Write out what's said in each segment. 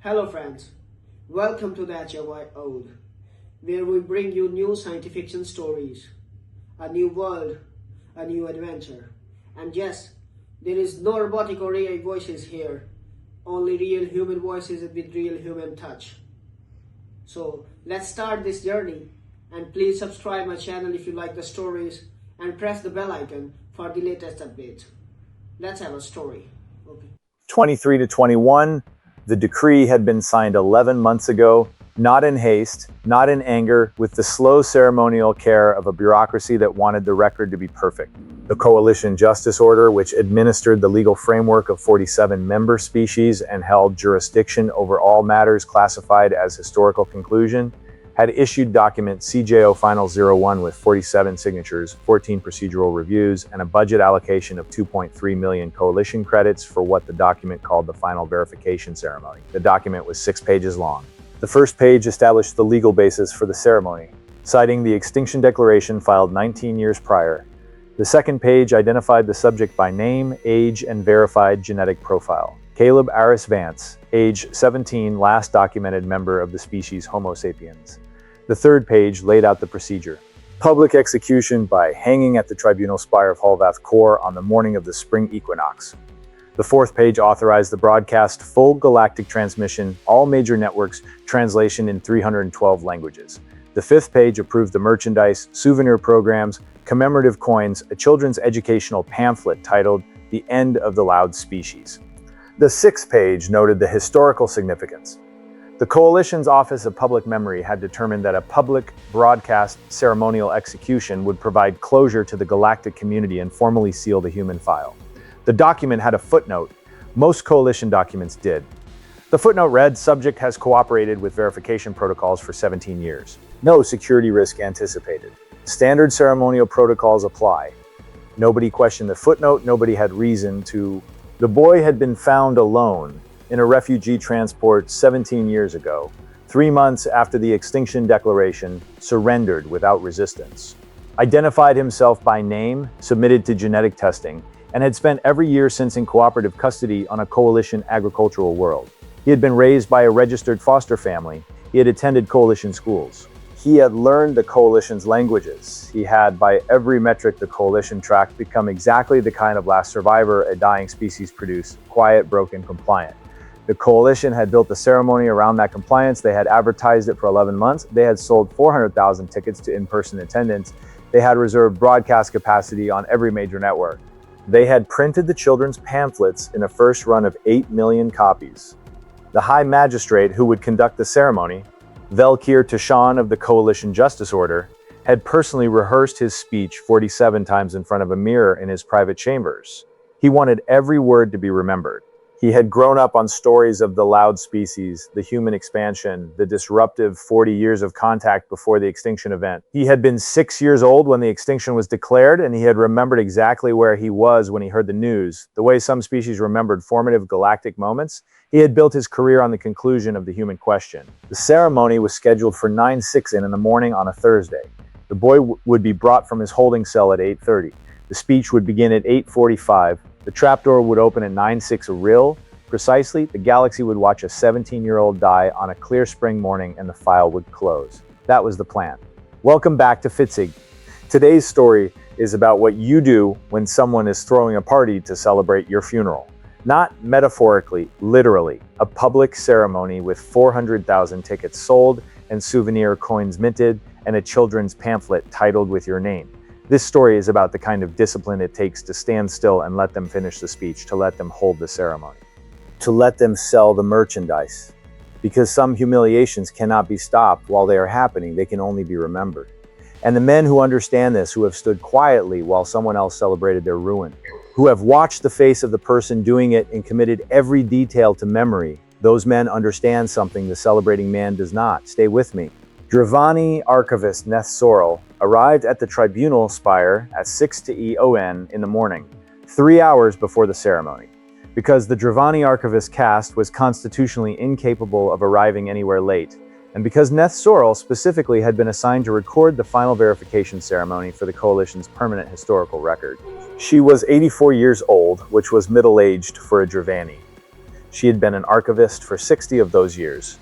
Hello friends, welcome to the HFY Ode, where we bring you new science fiction stories, a new world, a new adventure. And yes, there is no robotic or AI voices here, only real human voices with real human touch. So let's start this journey, and please subscribe my channel if you like the stories and press the bell icon for the latest updates. Let's have a story. Okay. 23 to 21, the decree had been signed 11 months ago, not in haste, not in anger, with the slow ceremonial care of a bureaucracy that wanted the record to be perfect. The Coalition Justice Order, which administered the legal framework of 47 member species and held jurisdiction over all matters classified as historical conclusion, had issued document CJO Final 01 with 47 signatures, 14 procedural reviews, and a budget allocation of 2.3 million coalition credits for what the document called the final verification ceremony. The document was 6 pages long. The first page established the legal basis for the ceremony, citing the Extinction Declaration filed 19 years prior. The second page identified the subject by name, age, and verified genetic profile. Caleb Aris Vance, age 17, last documented member of the species Homo sapiens. The third page laid out the procedure. Public execution by hanging at the tribunal spire of Hulvath Core on the morning of the spring equinox. The fourth page authorized the broadcast full galactic transmission, all major networks, translation in 312 languages. The fifth page approved the merchandise, souvenir programs, commemorative coins, a children's educational pamphlet titled The End of the Loud Species. The sixth page noted the historical significance. The Coalition's Office of Public Memory had determined that a public broadcast ceremonial execution would provide closure to the galactic community and formally seal the human file. The document had a footnote. Most Coalition documents did. The footnote read, "Subject has cooperated with verification protocols for 17 years. No security risk anticipated. Standard ceremonial protocols apply." Nobody questioned the footnote. Nobody had reason to. The boy had been found alone in a refugee transport 17 years ago, 3 months after the Extinction Declaration, surrendered without resistance, identified himself by name, submitted to genetic testing, and had spent every year since in cooperative custody on a Coalition agricultural world. He had been raised by a registered foster family. He had attended Coalition schools. He had learned the Coalition's languages. He had, by every metric the Coalition tracked, become exactly the kind of last survivor a dying species produced: quiet, broken, compliant. The Coalition had built the ceremony around that compliance. They had advertised it for 11 months. They had sold 400,000 tickets to in-person attendance. They had reserved broadcast capacity on every major network. They had printed the children's pamphlets in a first run of 8 million copies. The High Magistrate who would conduct the ceremony, Velkir Tashan of the Coalition Justice Order, had personally rehearsed his speech 47 times in front of a mirror in his private chambers. He wanted every word to be remembered. He had grown up on stories of the loud species, the human expansion, the disruptive 40 years of contact before the extinction event. He had been 6 years old when the extinction was declared, and he had remembered exactly where he was when he heard the news. The way some species remembered formative galactic moments, he had built his career on the conclusion of the human question. The ceremony was scheduled for 9/6 in the morning on a Thursday. The boy would be brought from his holding cell at 8:30. The speech would begin at 8:45. The trapdoor would open at 9/6 real. Precisely, the galaxy would watch a 17-year-old die on a clear spring morning and the file would close. That was the plan. Welcome back to Fitzig. Today's story is about what you do when someone is throwing a party to celebrate your funeral. Not metaphorically, literally. A public ceremony with 400,000 tickets sold and souvenir coins minted and a children's pamphlet titled with your name. This story is about the kind of discipline it takes to stand still and let them finish the speech, to let them hold the ceremony, to let them sell the merchandise. Because some humiliations cannot be stopped while they are happening, they can only be remembered. And the men who understand this, who have stood quietly while someone else celebrated their ruin, who have watched the face of the person doing it and committed every detail to memory, those men understand something the celebrating man does not. Stay with me. Dravani archivist Neth Sorrell arrived at the tribunal spire at 6 to EON in the morning, 3 hours before the ceremony. Because the Dravani archivist caste was constitutionally incapable of arriving anywhere late, and because Neth Sorrell specifically had been assigned to record the final verification ceremony for the Coalition's permanent historical record. She was 84 years old, which was middle-aged for a Dravani. She had been an archivist for 60 of those years.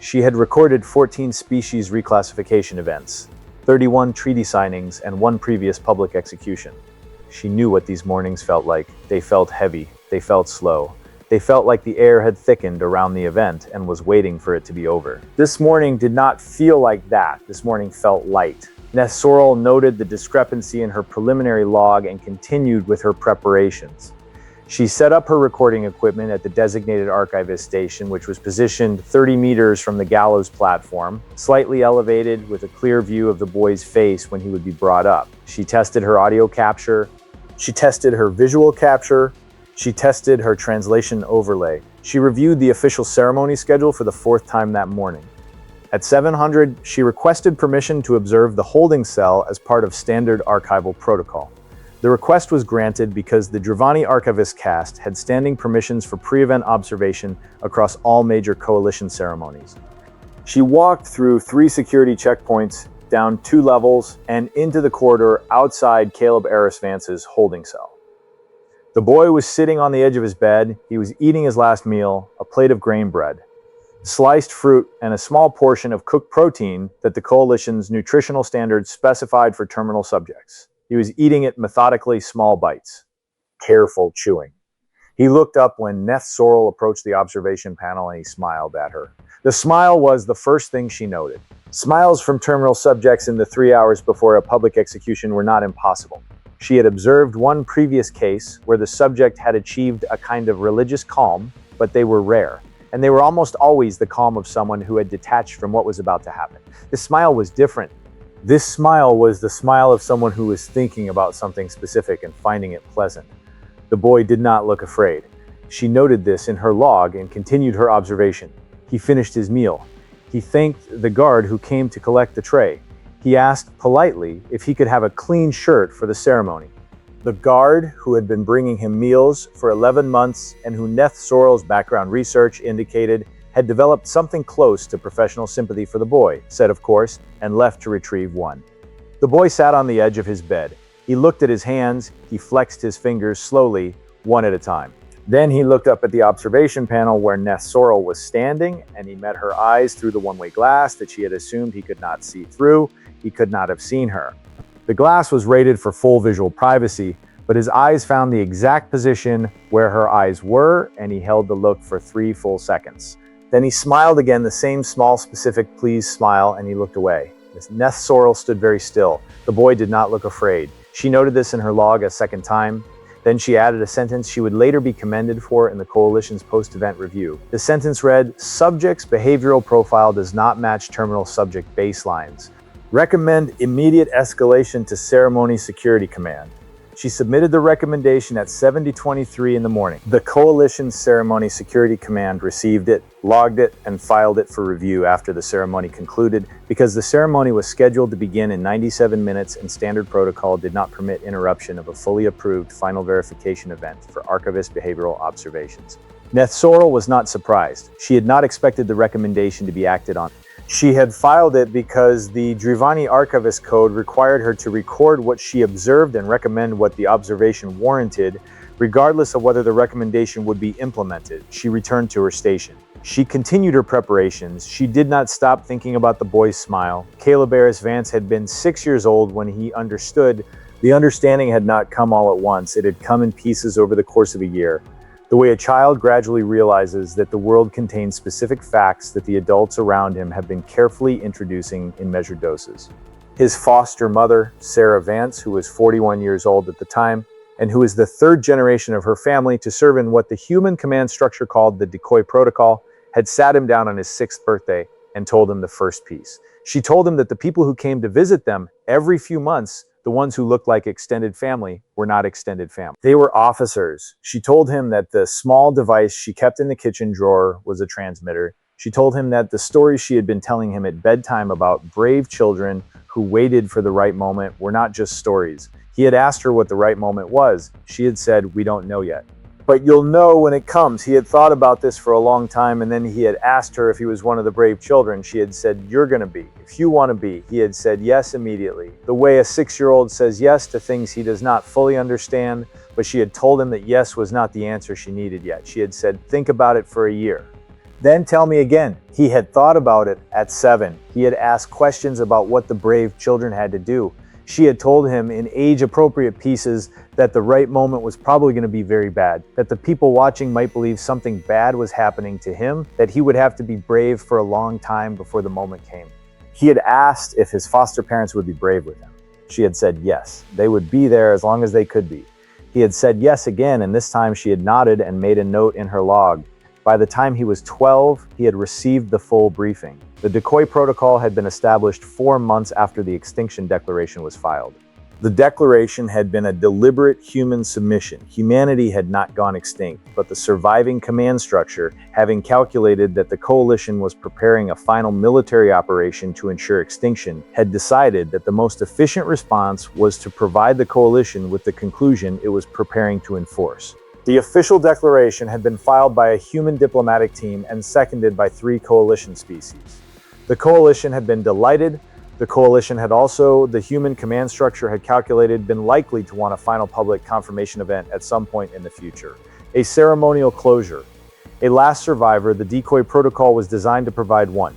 She had recorded 14 species reclassification events, 31 treaty signings, and 1 previous public execution. She knew what these mornings felt like. They felt heavy. They felt slow. They felt like the air had thickened around the event and was waiting for it to be over. This morning did not feel like that. This morning felt light. Neth Sorrell noted the discrepancy in her preliminary log and continued with her preparations. She set up her recording equipment at the designated archivist station, which was positioned 30 meters from the gallows platform, slightly elevated with a clear view of the boy's face when he would be brought up. She tested her audio capture. She tested her visual capture. She tested her translation overlay. She reviewed the official ceremony schedule for the 4th time that morning. At 700, she requested permission to observe the holding cell as part of standard archival protocol. The request was granted because the Dravani archivist cast had standing permissions for pre-event observation across all major coalition ceremonies. She walked through 3 security checkpoints, down 2 levels, and into the corridor outside Caleb Eris Vance's holding cell. The boy was sitting on the edge of his bed. He was eating his last meal, a plate of grain bread, sliced fruit, and a small portion of cooked protein that the coalition's nutritional standards specified for terminal subjects. He was eating it methodically, small bites. Careful chewing. He looked up when Neth Sorrell approached the observation panel and he smiled at her. The smile was the first thing she noted. Smiles from terminal subjects in the 3 hours before a public execution were not impossible. She had observed one previous case where the subject had achieved a kind of religious calm, but they were rare. And they were almost always the calm of someone who had detached from what was about to happen. This smile was different. This smile was the smile of someone who was thinking about something specific and finding it pleasant. The boy did not look afraid. She noted this in her log and continued her observation. He finished his meal. He thanked the guard who came to collect the tray. He asked politely if he could have a clean shirt for the ceremony. The guard, who had been bringing him meals for 11 months and who Neth Sorrell's background research indicated had developed something close to professional sympathy for the boy, said of course, and left to retrieve one. The boy sat on the edge of his bed. He looked at his hands. He flexed his fingers slowly, one at a time. Then he looked up at the observation panel where Neth Sorrell was standing, and he met her eyes through the one-way glass that she had assumed he could not see through. He could not have seen her. The glass was rated for full visual privacy, but his eyes found the exact position where her eyes were, and he held the look for 3 full seconds. Then he smiled again, the same small, specific, pleased smile, and he looked away. Neth Sorrell stood very still. The boy did not look afraid. She noted this in her log a 2nd time. Then she added a sentence she would later be commended for in the Coalition's post-event review. The sentence read, "Subject's behavioral profile does not match terminal subject baselines. Recommend immediate escalation to Ceremony Security Command." She submitted the recommendation at 7:23 in the morning. The Coalition's Ceremony Security Command received it, logged it, and filed it for review after the ceremony concluded because the ceremony was scheduled to begin in 97 minutes and standard protocol did not permit interruption of a fully approved final verification event for archivist behavioral observations. Neth Sorrell was not surprised. She had not expected the recommendation to be acted on. She had filed it because the Dravani Archivist Code required her to record what she observed and recommend what the observation warranted, regardless of whether the recommendation would be implemented. She returned to her station. She continued her preparations. She did not stop thinking about the boy's smile. Caleb Eris Vance had been 6 years old when he understood. The understanding had not come all at once. It had come in pieces over the course of a year. The way a child gradually realizes that the world contains specific facts that the adults around him have been carefully introducing in measured doses. His foster mother, Sarah Vance, who was 41 years old at the time, and who is the 3rd generation of her family to serve in what the human command structure called the decoy protocol, had sat him down on his 6th birthday and told him the first piece. She told him that the people who came to visit them every few months, the ones who looked like extended family, were not extended family. They were officers. She told him that the small device she kept in the kitchen drawer was a transmitter. She told him that the stories she had been telling him at bedtime about brave children who waited for the right moment were not just stories. He had asked her what the right moment was. She had said, "We don't know yet." But you'll know when it comes. He had thought about this for a long time, and then he had asked her if he was one of the brave children. She had said, "You're going to be. If you want to be." He had said yes immediately. The way a 6-year-old says yes to things he does not fully understand, but she had told him that yes was not the answer she needed yet. She had said, "Think about it for a year. Then tell me again." He had thought about it at 7. He had asked questions about what the brave children had to do. She had told him in age-appropriate pieces that the right moment was probably going to be very bad, that the people watching might believe something bad was happening to him, that he would have to be brave for a long time before the moment came. He had asked if his foster parents would be brave with him. She had said yes, they would be there as long as they could be. He had said yes again, and this time she had nodded and made a note in her log. By the time he was 12, he had received the full briefing. The decoy protocol had been established 4 months after the Extinction Declaration was filed. The declaration had been a deliberate human submission. Humanity had not gone extinct, but the surviving command structure, having calculated that the coalition was preparing a final military operation to ensure extinction, had decided that the most efficient response was to provide the coalition with the conclusion it was preparing to enforce. The official declaration had been filed by a human diplomatic team and seconded by 3 coalition species. The coalition had been delighted. The coalition had also, the human command structure had calculated, been likely to want a final public confirmation event at some point in the future. A ceremonial closure. A last survivor, the decoy protocol was designed to provide one.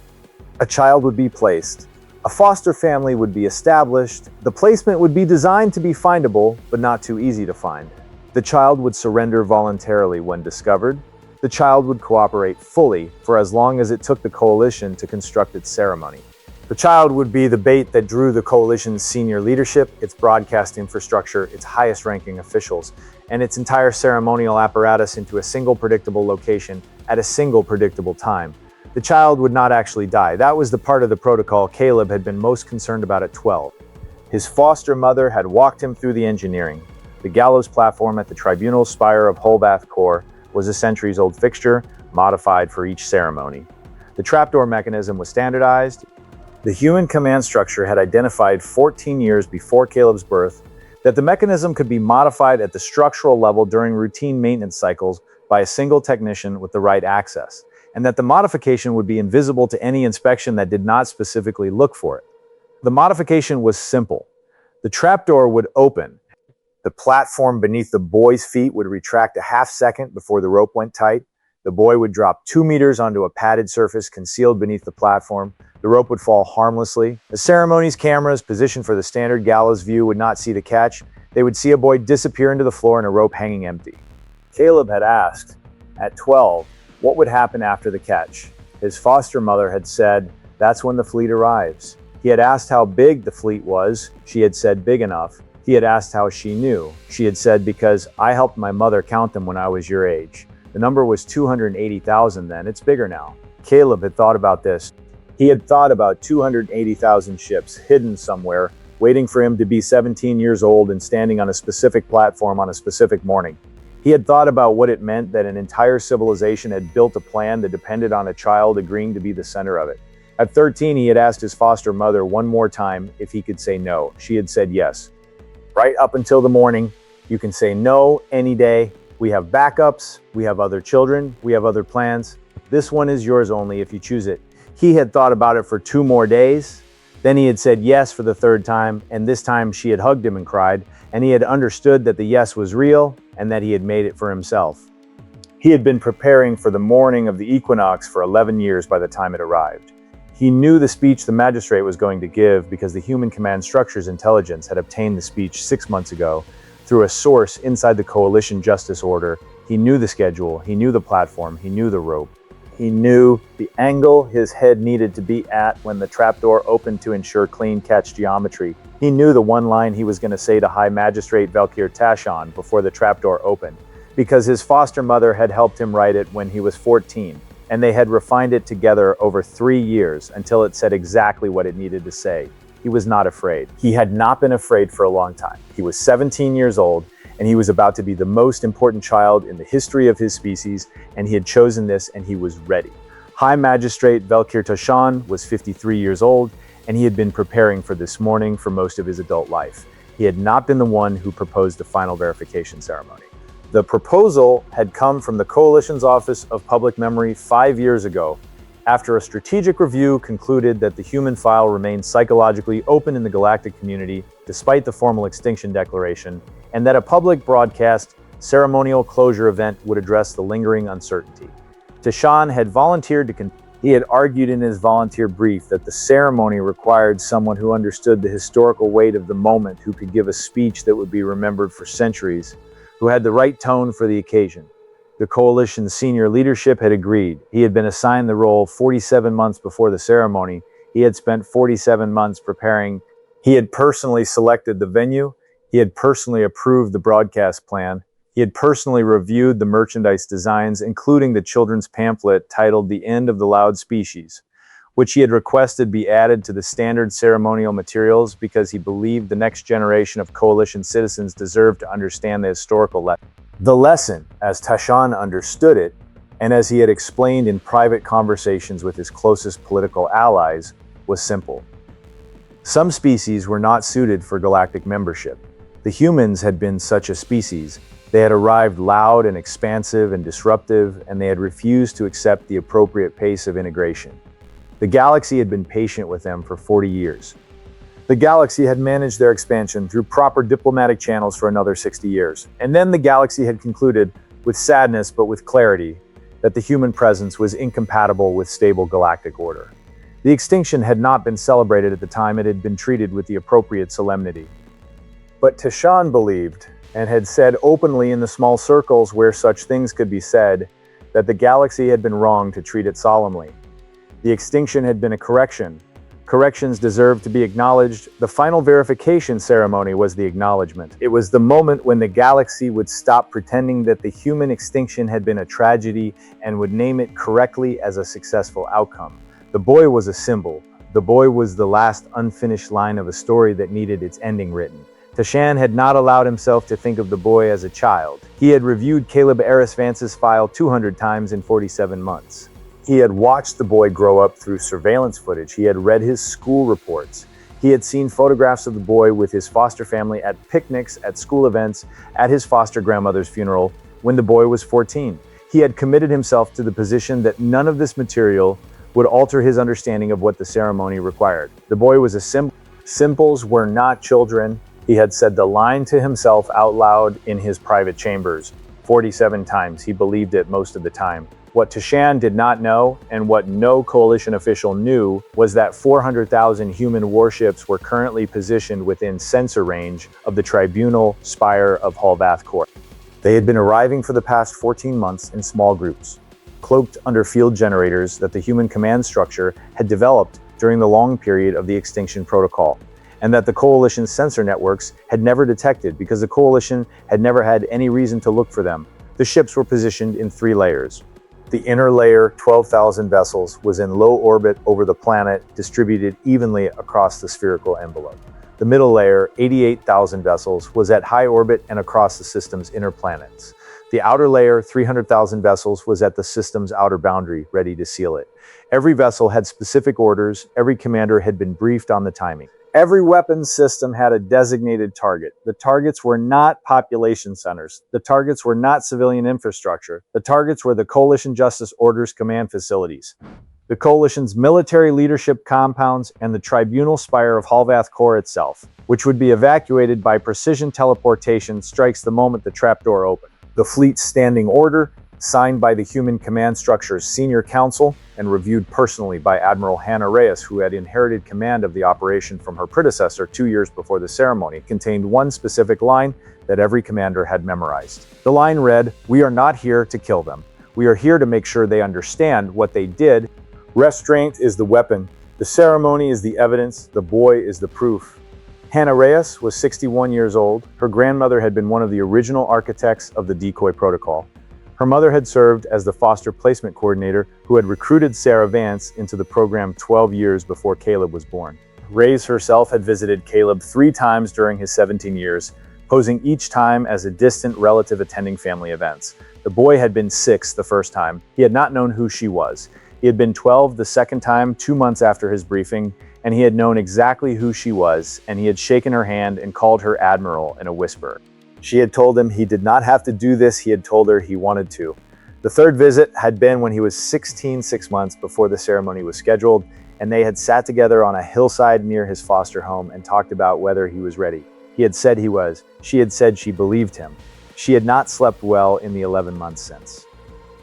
A child would be placed. A foster family would be established. The placement would be designed to be findable, but not too easy to find. The child would surrender voluntarily when discovered. The child would cooperate fully for as long as it took the coalition to construct its ceremony. The child would be the bait that drew the coalition's senior leadership, its broadcast infrastructure, its highest-ranking officials, and its entire ceremonial apparatus into a single predictable location at a single predictable time. The child would not actually die. That was the part of the protocol Caleb had been most concerned about at 12. His foster mother had walked him through the engineering. The gallows platform at the tribunal spire of Holbath Core was a centuries-old fixture, modified for each ceremony. The trapdoor mechanism was standardized. The human command structure had identified 14 years before Caleb's birth that the mechanism could be modified at the structural level during routine maintenance cycles by a single technician with the right access, and that the modification would be invisible to any inspection that did not specifically look for it. The modification was simple. The trapdoor would open. The platform beneath the boy's feet would retract a half-second before the rope went tight. The boy would drop 2 meters onto a padded surface concealed beneath the platform. The rope would fall harmlessly. The ceremony's cameras, positioned for the standard gallows view, would not see the catch. They would see a boy disappear into the floor and a rope hanging empty. Caleb had asked, at 12, what would happen after the catch. His foster mother had said, "That's when the fleet arrives." He had asked how big the fleet was. She had said, "Big enough." He had asked how she knew. She had said, "Because I helped my mother count them when I was your age." The number was 280,000 then. It's bigger now. Caleb had thought about this. He had thought about 280,000 ships hidden somewhere, waiting for him to be 17 years old and standing on a specific platform on a specific morning. He had thought about what it meant that an entire civilization had built a plan that depended on a child agreeing to be the center of it. At 13, he had asked his foster mother one more time if he could say no. She had said yes. Right up until the morning, you can say no any day. We have backups, we have other children, we have other plans. This one is yours only if you choose it. He had thought about it for 2 more days. Then he had said yes for the 3rd time, and this time she had hugged him and cried, and he had understood that the yes was real and that he had made it for himself. He had been preparing for the morning of the equinox for 11 years by the time it arrived. He knew the speech the magistrate was going to give because the human command structure's intelligence had obtained the speech 6 months ago through a source inside the coalition justice order. He knew the schedule, he knew the platform, he knew the rope. He knew the angle his head needed to be at when the trapdoor opened to ensure clean catch geometry. He knew the one line he was going to say to High Magistrate Valkyr Tashon before the trapdoor opened, because his foster mother had helped him write it when he was 14, and they had refined it together over 3 years until it said exactly what it needed to say. He was not afraid. He had not been afraid for a long time. He was 17 years old, and he was about to be the most important child in the history of his species, and he had chosen this, and he was ready. High Magistrate Valkyr Tashon was 53 years old, and he had been preparing for this morning for most of his adult life. He had not been the one who proposed the final verification ceremony. The proposal had come from the Coalition's Office of Public Memory 5 years ago, after a strategic review concluded that the human file remained psychologically open in the galactic community despite the formal Extinction Declaration, and that a public broadcast ceremonial closure event would address the lingering uncertainty. Tashan had volunteered to He had argued in his volunteer brief that the ceremony required someone who understood the historical weight of the moment, who could give a speech that would be remembered for centuries, who had the right tone for the occasion. The Coalition's senior leadership had agreed. He had been assigned the role 47 months before the ceremony. He had spent 47 months preparing. He had personally selected the venue. He had personally approved the broadcast plan. He had personally reviewed the merchandise designs, including the children's pamphlet titled The End of the Loud Species, which he had requested be added to the standard ceremonial materials because he believed the next generation of Coalition citizens deserved to understand the historical lesson. The lesson, as Tashan understood it, and as he had explained in private conversations with his closest political allies, was simple. Some species were not suited for galactic membership. The humans had been such a species. They had arrived loud and expansive and disruptive, and they had refused to accept the appropriate pace of integration. The galaxy had been patient with them for 40 years. The galaxy had managed their expansion through proper diplomatic channels for another 60 years. And then the galaxy had concluded, with sadness but with clarity, that the human presence was incompatible with stable galactic order. The extinction had not been celebrated at the time. It had been treated with the appropriate solemnity. But Tashan believed, and had said openly in the small circles where such things could be said, that the galaxy had been wrong to treat it solemnly. The extinction had been a correction. Corrections deserved to be acknowledged. The final verification ceremony was the acknowledgement. It was the moment when the galaxy would stop pretending that the human extinction had been a tragedy and would name it correctly as a successful outcome. The boy was a symbol. The boy was the last unfinished line of a story that needed its ending written. Tashan had not allowed himself to think of the boy as a child. He had reviewed Caleb Eris Vance's file 200 times in 47 months. He had watched the boy grow up through surveillance footage. He had read his school reports. He had seen photographs of the boy with his foster family at picnics, at school events, at his foster grandmother's funeral when the boy was 14. He had committed himself to the position that none of this material would alter his understanding of what the ceremony required. The boy was a symbol. Symbols were not children. He had said the line to himself out loud in his private chambers 47 times. He believed it most of the time. What Tashan did not know, and what no Coalition official knew, was that 400,000 human warships were currently positioned within sensor range of the tribunal spire of Halvath Core. They had been arriving for the past 14 months in small groups, cloaked under field generators that the human command structure had developed during the long period of the Extinction Protocol, and that the Coalition's sensor networks had never detected because the Coalition had never had any reason to look for them. The ships were positioned in 3 layers. The inner layer, 12,000 vessels, was in low orbit over the planet, distributed evenly across the spherical envelope. The middle layer, 88,000 vessels, was at high orbit and across the system's inner planets. The outer layer, 300,000 vessels, was at the system's outer boundary, ready to seal it. Every vessel had specific orders. Every commander had been briefed on the timing. Every weapons system had a designated target. The targets were not population centers. The targets were not civilian infrastructure. The targets were the Coalition Justice Orders command facilities, the Coalition's military leadership compounds, and the tribunal spire of Halvath Core itself, which would be evacuated by precision teleportation strikes the moment the trapdoor opened. The fleet's standing order, signed by the Human Command Structure's Senior Council and reviewed personally by Admiral Hannah Reyes, who had inherited command of the operation from her predecessor 2 years before the ceremony, contained one specific line that every commander had memorized. The line read, "We are not here to kill them. We are here to make sure they understand what they did. Restraint is the weapon. The ceremony is the evidence. The boy is the proof." Hannah Reyes was 61 years old. Her grandmother had been one of the original architects of the decoy protocol. Her mother had served as the foster placement coordinator who had recruited Sarah Vance into the program 12 years before Caleb was born. Reyes herself had visited Caleb 3 times during his 17 years, posing each time as a distant relative attending family events. The boy had been 6 the first time. He had not known who she was. He had been 12 the second time, 2 months after his briefing, and he had known exactly who she was, and he had shaken her hand and called her Admiral in a whisper. She had told him he did not have to do this, he had told her he wanted to. The third visit had been when he was 16, 6 months before the ceremony was scheduled, and they had sat together on a hillside near his foster home and talked about whether he was ready. He had said he was. She had said she believed him. She had not slept well in the 11 months since.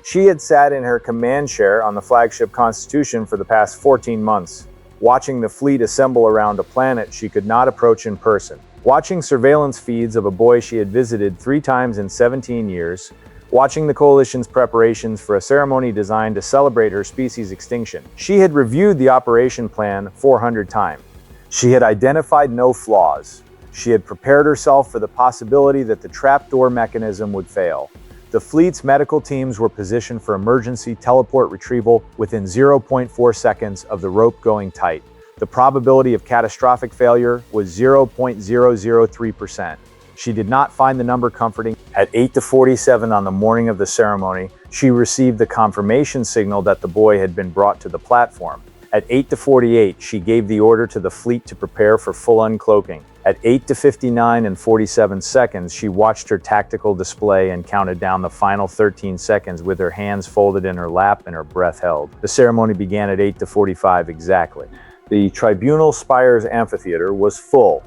She had sat in her command chair on the flagship Constitution for the past 14 months, watching the fleet assemble around a planet she could not approach in person, watching surveillance feeds of a boy she had visited 3 times in 17 years, watching the coalition's preparations for a ceremony designed to celebrate her species' extinction. She had reviewed the operation plan 400 times. She had identified no flaws. She had prepared herself for the possibility that the trapdoor mechanism would fail. The fleet's medical teams were positioned for emergency teleport retrieval within 0.4 seconds of the rope going tight. The probability of catastrophic failure was 0.003%. She did not find the number comforting. At 8:47 on the morning of the ceremony, she received the confirmation signal that the boy had been brought to the platform. At 8:48, she gave the order to the fleet to prepare for full uncloaking. At 8:59 and 47 seconds, she watched her tactical display and counted down the final 13 seconds with her hands folded in her lap and her breath held. The ceremony began at 8:45 exactly. The Tribunal Spires Amphitheater was full.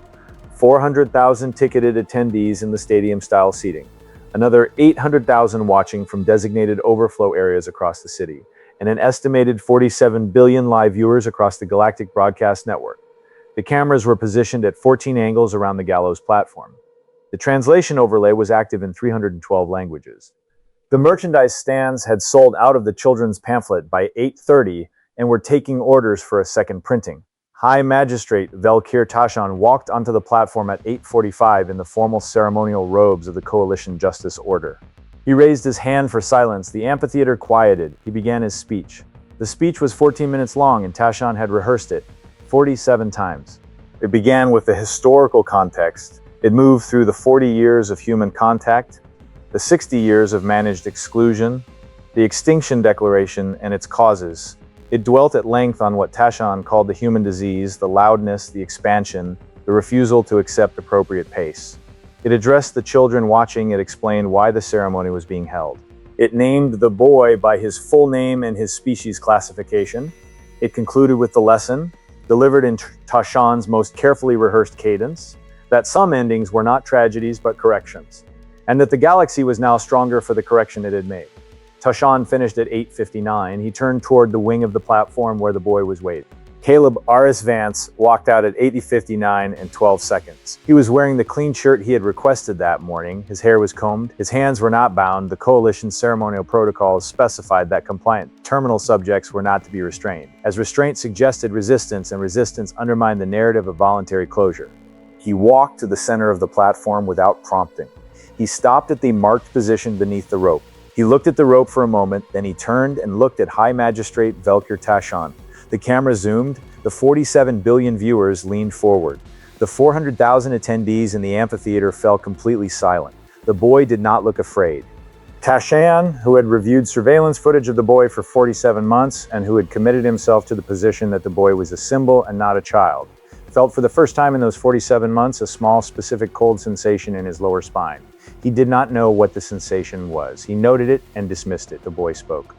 400,000 ticketed attendees in the stadium-style seating. Another 800,000 watching from designated overflow areas across the city, and an estimated 47 billion live viewers across the Galactic Broadcast Network. The cameras were positioned at 14 angles around the gallows platform. The translation overlay was active in 312 languages. The merchandise stands had sold out of the children's pamphlet by 8:30 and were taking orders for a second printing. High Magistrate Velkir Tashan walked onto the platform at 8:45 in the formal ceremonial robes of the Coalition Justice Order. He raised his hand for silence. The amphitheater quieted. He began his speech. The speech was 14 minutes long, and Tashan had rehearsed it 47 times. It began with the historical context. It moved through the 40 years of human contact, the 60 years of managed exclusion, the Extinction Declaration and its causes. It dwelt at length on what Tashan called the human disease, the loudness, the expansion, the refusal to accept appropriate pace. It addressed the children watching. It explained why the ceremony was being held. It named the boy by his full name and his species classification. It concluded with the lesson, delivered in Tashan's most carefully rehearsed cadence, that some endings were not tragedies but corrections, and that the galaxy was now stronger for the correction it had made. Tashan finished at 8:59. He turned toward the wing of the platform where the boy was waiting. Caleb R.S. Vance walked out at 8:59 and 12 seconds. He was wearing the clean shirt he had requested that morning. His hair was combed. His hands were not bound. The Coalition's ceremonial protocols specified that compliant terminal subjects were not to be restrained, as restraint suggested resistance, and resistance undermined the narrative of voluntary closure. He walked to the center of the platform without prompting. He stopped at the marked position beneath the rope. He looked at the rope for a moment, then he turned and looked at High Magistrate Velkir Tashan. The camera zoomed. The 47 billion viewers leaned forward. The 400,000 attendees in the amphitheater fell completely silent. The boy did not look afraid. Tashan, who had reviewed surveillance footage of the boy for 47 months and who had committed himself to the position that the boy was a symbol and not a child, felt for the first time in those 47 months a small, specific cold sensation in his lower spine. He did not know what the sensation was. He noted it and dismissed it. The boy spoke.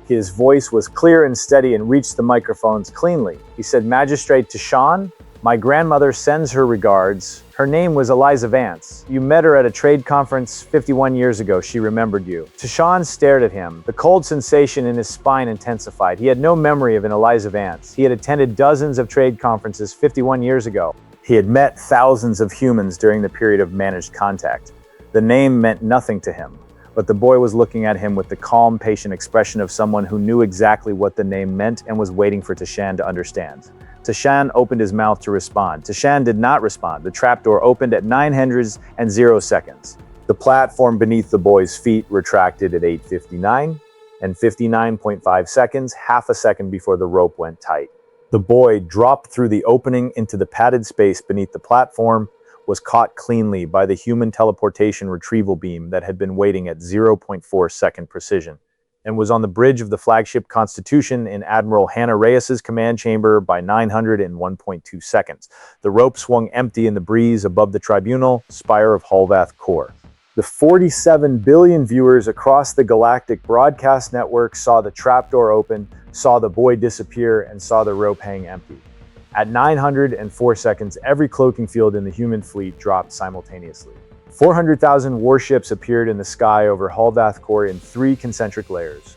His voice was clear and steady and reached the microphones cleanly. He said, "Magistrate Tashan, my grandmother sends her regards. Her name was Eliza Vance. You met her at a trade conference 51 years ago. She remembered you." Tashan stared at him. The cold sensation in his spine intensified. He had no memory of an Eliza Vance. He had attended dozens of trade conferences 51 years ago. He had met thousands of humans during the period of managed contact. The name meant nothing to him, but the boy was looking at him with the calm, patient expression of someone who knew exactly what the name meant and was waiting for Tashan to understand. Tashan opened his mouth to respond. Tashan did not respond. The trapdoor opened at 900 seconds. The platform beneath the boy's feet retracted at 8:59 and 59.5 seconds, half a second before the rope went tight. The boy dropped through the opening into the padded space beneath the platform, was caught cleanly by the human teleportation retrieval beam that had been waiting at 0.4 second precision, and was on the bridge of the flagship Constitution in Admiral Hannah Reyes's command chamber by 901.2 seconds. The rope swung empty in the breeze above the Tribunal Spire of Hulvath core. The 47 billion viewers across the galactic broadcast network saw the trapdoor open, saw the boy disappear, and saw the rope hang empty. At 904 seconds, every cloaking field in the human fleet dropped simultaneously. 400,000 warships appeared in the sky over Hulvath Core in 3 concentric layers.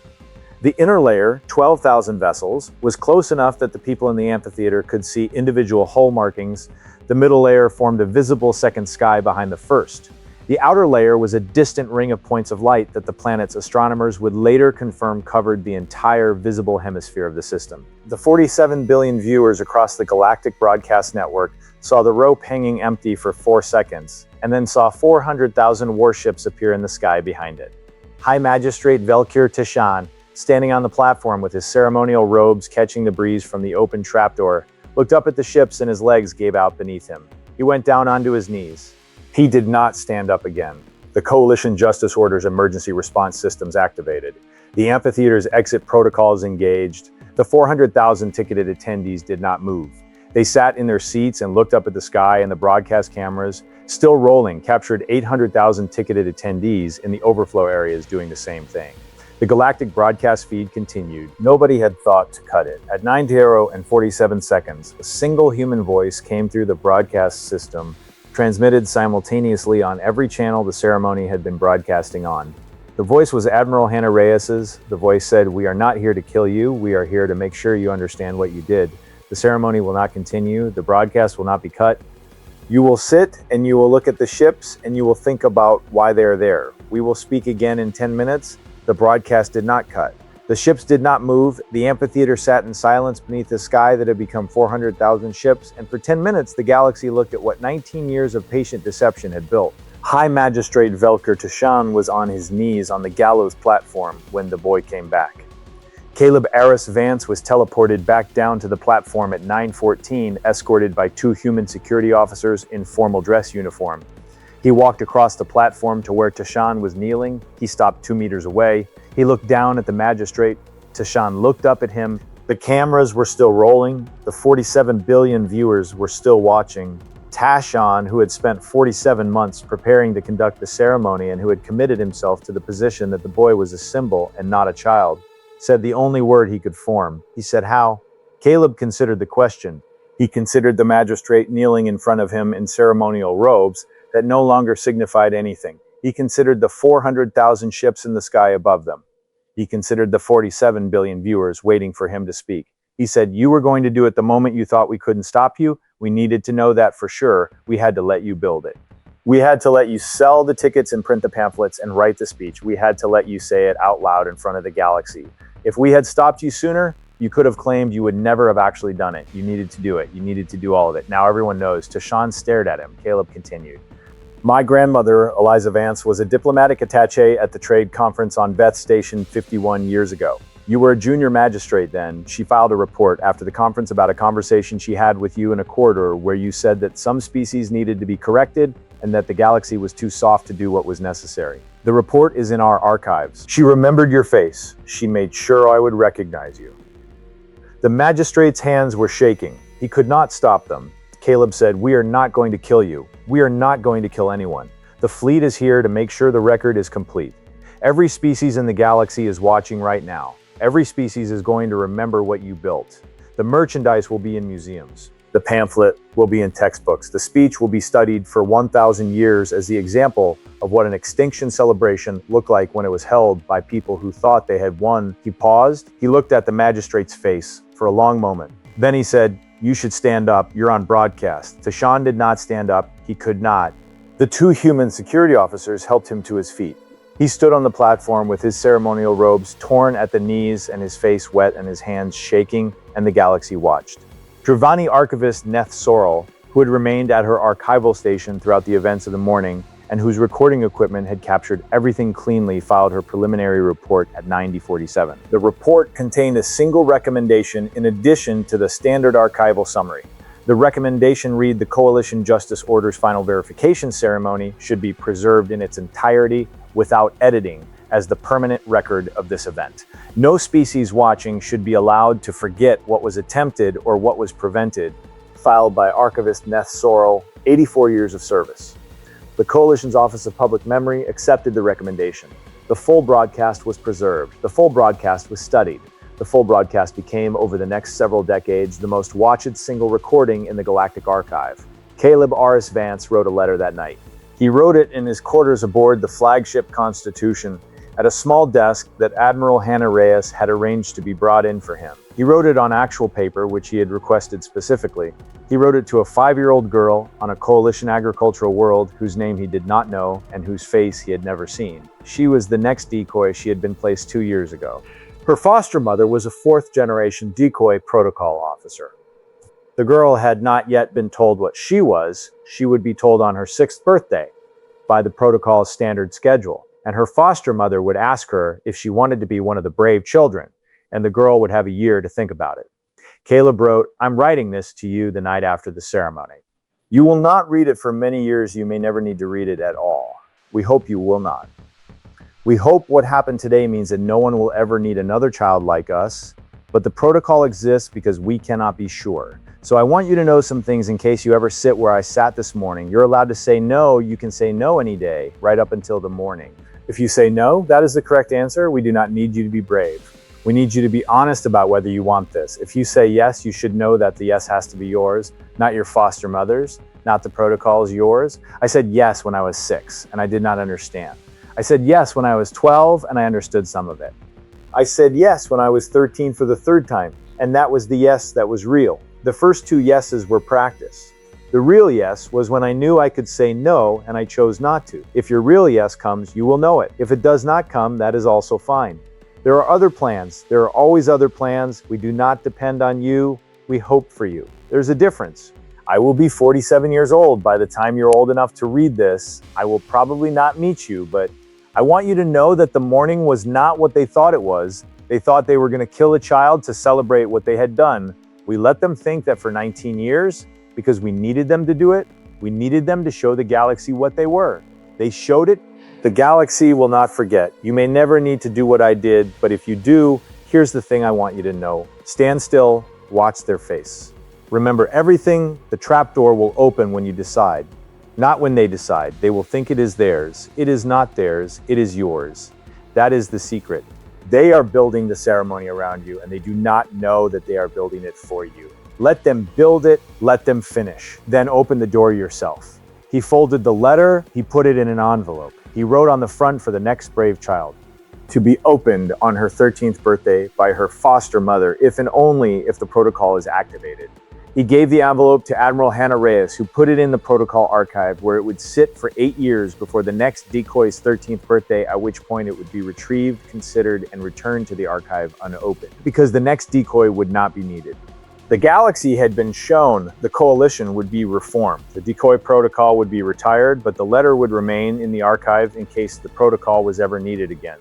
The inner layer, 12,000 vessels, was close enough that the people in the amphitheater could see individual hull markings. The middle layer formed a visible second sky behind the first. The outer layer was a distant ring of points of light that the planet's astronomers would later confirm covered the entire visible hemisphere of the system. The 47 billion viewers across the galactic broadcast network saw the rope hanging empty for 4 seconds, and then saw 400,000 warships appear in the sky behind it. High Magistrate Velkir Tishan, standing on the platform with his ceremonial robes catching the breeze from the open trapdoor, looked up at the ships and his legs gave out beneath him. He went down onto his knees. He did not stand up again. The Coalition Justice Order's emergency response systems activated. The amphitheater's exit protocols engaged. The 400,000 ticketed attendees did not move. They sat in their seats and looked up at the sky, and the broadcast cameras, still rolling, captured 800,000 ticketed attendees in the overflow areas doing the same thing. The galactic broadcast feed continued. Nobody had thought to cut it. At 9:47 seconds, a single human voice came through the broadcast system, transmitted simultaneously on every channel the ceremony had been broadcasting on. The voice was Admiral Hannah Reyes's. The voice said, "We are not here to kill you. We are here to make sure you understand what you did. The ceremony will not continue. The broadcast will not be cut. You will sit and you will look at the ships and you will think about why they are there. We will speak again in 10 minutes. The broadcast did not cut. The ships did not move. The amphitheater sat in silence beneath the sky that had become 400,000 ships, and for 10 minutes the galaxy looked at what 19 years of patient deception had built." High Magistrate Velkir Tishan was on his knees on the gallows platform when the boy came back. Caleb Aris Vance was teleported back down to the platform at 9:14, escorted by 2 human security officers in formal dress uniform. He walked across the platform to where Tishan was kneeling. He stopped 2 meters away. He looked down at the magistrate. Tishan looked up at him. The cameras were still rolling. The 47 billion viewers were still watching. Tashan, who had spent 47 months preparing to conduct the ceremony and who had committed himself to the position that the boy was a symbol and not a child, said the only word he could form. He said, "How?" Caleb considered the question. He considered the magistrate kneeling in front of him in ceremonial robes that no longer signified anything. He considered the 400,000 ships in the sky above them. He considered the 47 billion viewers waiting for him to speak. He said, "You were going to do it the moment you thought we couldn't stop you. We needed to know that for sure. We had to let you build it. We had to let you sell the tickets and print the pamphlets and write the speech. We had to let you say it out loud in front of the galaxy. If we had stopped you sooner, you could have claimed you would never have actually done it. You needed to do it. You needed to do all of it. Now everyone knows." Tishan stared at him. Caleb continued. "My grandmother, Eliza Vance, was a diplomatic attaché at the trade conference on Beth Station 51 years ago. You were a junior magistrate then. She filed a report after the conference about a conversation she had with you in a corridor where you said that some species needed to be corrected and that the galaxy was too soft to do what was necessary. The report is in our archives. She remembered your face. She made sure I would recognize you." The magistrate's hands were shaking. He could not stop them. Caleb said, "We are not going to kill you. We are not going to kill anyone. The fleet is here to make sure the record is complete. Every species in the galaxy is watching right now. Every species is going to remember what you built. The merchandise will be in museums. The pamphlet will be in textbooks. The speech will be studied for 1,000 years as the example of what an extinction celebration looked like when it was held by people who thought they had won." He paused. He looked at the magistrate's face for a long moment. Then he said, "You should stand up. You're on broadcast." Tishan did not stand up. He could not. The 2 human security officers helped him to his feet. He stood on the platform with his ceremonial robes torn at the knees and his face wet and his hands shaking, and the galaxy watched. Dravani archivist Neth Sorrell, who had remained at her archival station throughout the events of the morning and whose recording equipment had captured everything cleanly, filed her preliminary report at 9:47. The report contained a single recommendation in addition to the standard archival summary. The recommendation read, "The Coalition Justice Order's final verification ceremony should be preserved in its entirety without editing as the permanent record of this event. No species watching should be allowed to forget what was attempted or what was prevented." Filed by archivist Neth Sorrell, 84 years of service. The Coalition's Office of Public Memory accepted the recommendation. The full broadcast was preserved. The full broadcast was studied. The full broadcast became, over the next several decades, the most watched single recording in the Galactic Archive. Caleb R.S. Vance wrote a letter that night. He wrote it in his quarters aboard the flagship Constitution, at a small desk that Admiral Hannah Reyes had arranged to be brought in for him. He wrote it on actual paper, which he had requested specifically. He wrote it to a 5-year-old girl on a Coalition agricultural world whose name he did not know and whose face he had never seen. She was the next decoy she had been placed 2 years ago. Her foster mother was a 4th-generation decoy protocol officer. The girl had not yet been told what she was. She would be told on her 6th birthday, by the protocol's standard schedule. And her foster mother would ask her if she wanted to be one of the brave children, and the girl would have a year to think about it. Caleb wrote, "I'm writing this to you the night after the ceremony. You will not read it for many years. You may never need to read it at all. We hope you will not. We hope what happened today means that no one will ever need another child like us, but the protocol exists because we cannot be sure. So I want you to know some things in case you ever sit where I sat this morning. You're allowed to say no. You can say no any day, right up until the morning. If you say no, that is the correct answer. We do not need you to be brave. We need you to be honest about whether you want this. If you say yes, you should know that the yes has to be yours, not your foster mother's, not the protocol's yours. I said yes when I was 6, and I did not understand. I said yes when I was 12, and I understood some of it. I said yes when I was 13 for the 3rd time, and that was the yes that was real. The first 2 yeses were practice. The real yes was when I knew I could say no and I chose not to. If your real yes comes, you will know it. If it does not come, that is also fine. There are other plans. There are always other plans. We do not depend on you. We hope for you. There's a difference. I will be 47 years old by the time you're old enough to read this. I will probably not meet you, but I want you to know that the morning was not what they thought it was. They thought they were going to kill a child to celebrate what they had done. We let them think that for 19 years, because we needed them to do it, we needed them to show the galaxy what they were. They showed it. The galaxy will not forget. You may never need to do what I did, but if you do, here's the thing I want you to know. Stand still, watch their face. Remember everything, the trapdoor will open when you decide. Not when they decide. They will think it is theirs. It is not theirs, it is yours. That is the secret. They are building the ceremony around you, and they do not know that they are building it for you. Let them build it, let them finish. Then open the door yourself. He folded the letter, he put it in an envelope. He wrote on the front for the next brave child, to be opened on her 13th birthday by her foster mother, if and only if the protocol is activated. He gave the envelope to Admiral Hannah Reyes, who put it in the protocol archive, where it would sit for 8 years before the next decoy's 13th birthday, at which point it would be retrieved, considered, and returned to the archive unopened, because the next decoy would not be needed. The galaxy had been shown the Coalition would be reformed. The decoy protocol would be retired, but the letter would remain in the archive in case the protocol was ever needed again.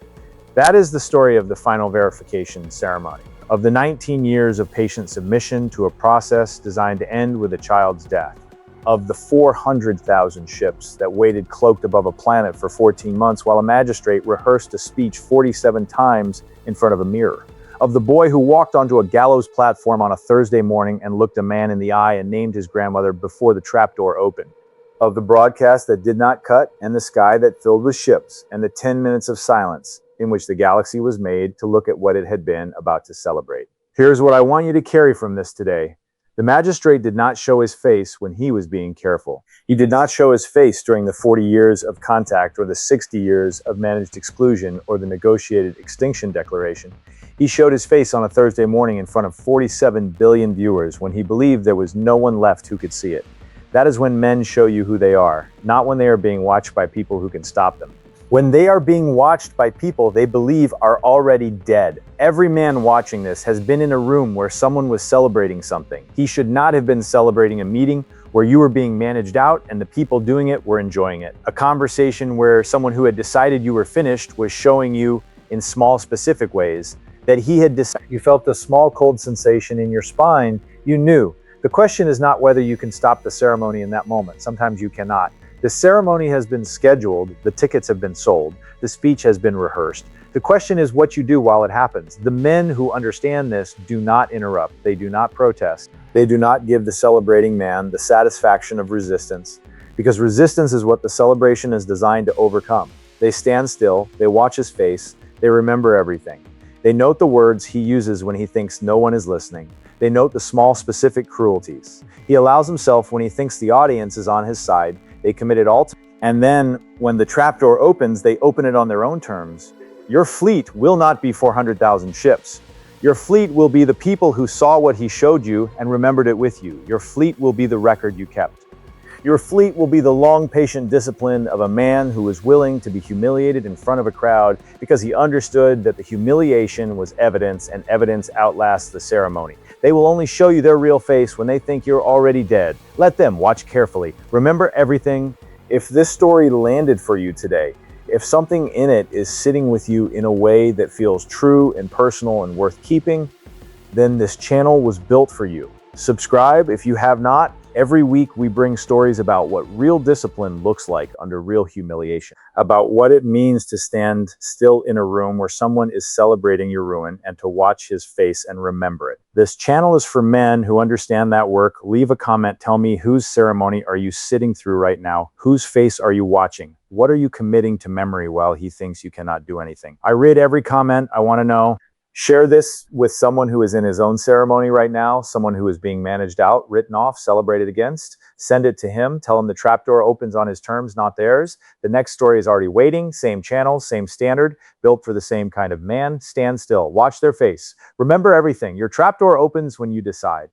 That is the story of the final verification ceremony, of the 19 years of patient submission to a process designed to end with a child's death, of the 400,000 ships that waited cloaked above a planet for 14 months while a magistrate rehearsed a speech 47 times in front of a mirror, of the boy who walked onto a gallows platform on a Thursday morning and looked a man in the eye and named his grandmother before the trapdoor opened, of the broadcast that did not cut and the sky that filled with ships, and the 10 minutes of silence in which the galaxy was made to look at what it had been about to celebrate. Here's what I want you to carry from this today. The magistrate did not show his face when he was being careful. He did not show his face during the 40 years of contact or the 60 years of managed exclusion or the negotiated Extinction declaration. He showed his face on a Thursday morning in front of 47 billion viewers when he believed there was no one left who could see it. That is when men show you who they are, not when they are being watched by people who can stop them. When they are being watched by people they believe are already dead. Every man watching this has been in a room where someone was celebrating something. He should not have been celebrating a meeting where you were being managed out and the people doing it were enjoying it. A conversation where someone who had decided you were finished was showing you in small specific ways that he had decided. You felt a small cold sensation in your spine. You knew. The question is not whether you can stop the ceremony in that moment. Sometimes you cannot. The ceremony has been scheduled, the tickets have been sold, the speech has been rehearsed. The question is what you do while it happens. The men who understand this do not interrupt, they do not protest, they do not give the celebrating man the satisfaction of resistance. because resistance is what the celebration is designed to overcome. They stand still, they watch his face, they remember everything. They note the words he uses when he thinks no one is listening. They note the small, specific cruelties. He allows himself when he thinks the audience is on his side. They commit it all to, and then, when the trapdoor opens, they open it on their own terms. Your fleet will not be 400,000 ships. Your fleet will be the people who saw what he showed you and remembered it with you. Your fleet will be the record you kept. Your fleet will be the long, patient discipline of a man who was willing to be humiliated in front of a crowd because he understood that the humiliation was evidence and evidence outlasts the ceremony. They will only show you their real face when they think you're already dead. Let them watch carefully. Remember everything. If this story landed for you today, if something in it is sitting with you in a way that feels true and personal and worth keeping, then this channel was built for you. Subscribe if you have not. Every week we bring stories about what real discipline looks like under real humiliation, about what it means to stand still in a room where someone is celebrating your ruin and to watch his face and remember it. This channel is for men who understand that work. Leave a comment. Tell me, whose ceremony are you sitting through right now? Whose face are you watching? What are you committing to memory while he thinks you cannot do anything? I read every comment. I want to know. Share this with someone who is in his own ceremony right now, someone who is being managed out, written off, celebrated against. Send it to him. Tell him the trapdoor opens on his terms, not theirs. The next story is already waiting. Same channel, same standard, built for the same kind of man. Stand still. Watch their face. Remember everything. Your trapdoor opens when you decide.